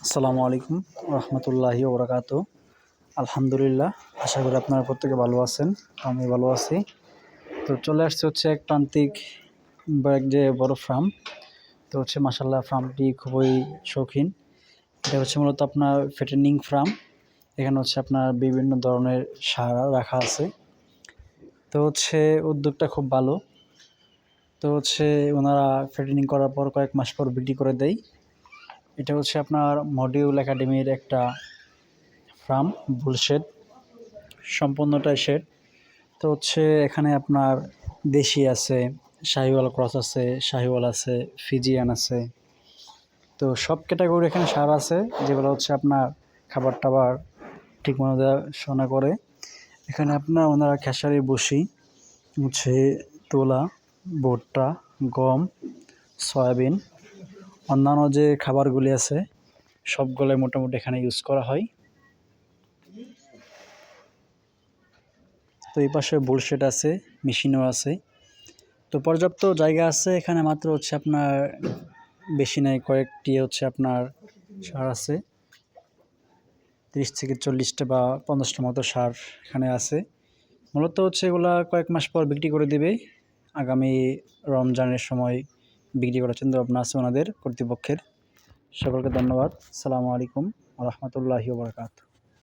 আসসালামু আলাইকুম রহমতুল্লাহি ওবরাকাতু। আলহামদুলিল্লাহ, আশা করি আপনারা প্রত্যেকে ভালো আছেন। আমি ভালো আছি। তো চলে আসছে হচ্ছে এক প্রান্তিক বা এক যে বড় ফার্ম। তো হচ্ছে মাশাআল্লাহ, ফার্মটি খুবই শৌখিন। এটা হচ্ছে মূলত আপনার ফেটেনিং ফার্ম। এখানে হচ্ছে আপনার বিভিন্ন ধরনের সার রাখা আছে। তো হচ্ছে উদ্যোগটা খুব ভালো। তো হচ্ছে ওনারা ফেটেনিং করার পর কয়েক মাস পর বিক্রি করে দেয়। এটা হচ্ছে আপনার মডিউল একাডেমির একটা ফার্ম, বুলশেড, সম্পূর্ণটাই শেড। তো হচ্ছে এখানে আপনার দেশি আছে, শাহিওয়াল ক্রস আছে, শাহিওয়াল আছে, ফিজিয়ান আছে। তো সব ক্যাটাগরি এখানে সার আছে, যেগুলো হচ্ছে আপনার খাবার টাবার ঠিকমতো দেখাশোনা করে। এখানে আপনার ওনারা খেসারি বসি, হচ্ছে তোলা, ভুট্টা, গম, সয়াবিন, অন্যান্য যে খাবারগুলি আছে সবগুলোই মোটামুটি এখানে ইউজ করা হয়। তো এই পাশে বুলশেড আছে, মেশিনও আছে। তো পর্যাপ্ত জায়গা আছে এখানে, মাত্র হচ্ছে আপনার বেশি নাই, কয়েকটি হচ্ছে আপনার সার আছে, 30 থেকে 40টা বা 50টার মতো সার এখানে আছে। মূলত হচ্ছে এগুলা কয়েক মাস পর বিক্রি করে দিবে। আগামী রমজানের সময় বিক্রি করার চিন্তা ভাবনা আছে ওনাদের কর্তৃপক্ষের। সকলকে ধন্যবাদ। আসসালামু আলাইকুম ওয়া রাহমাতুল্লাহি ওয়া বারাকাতুহু।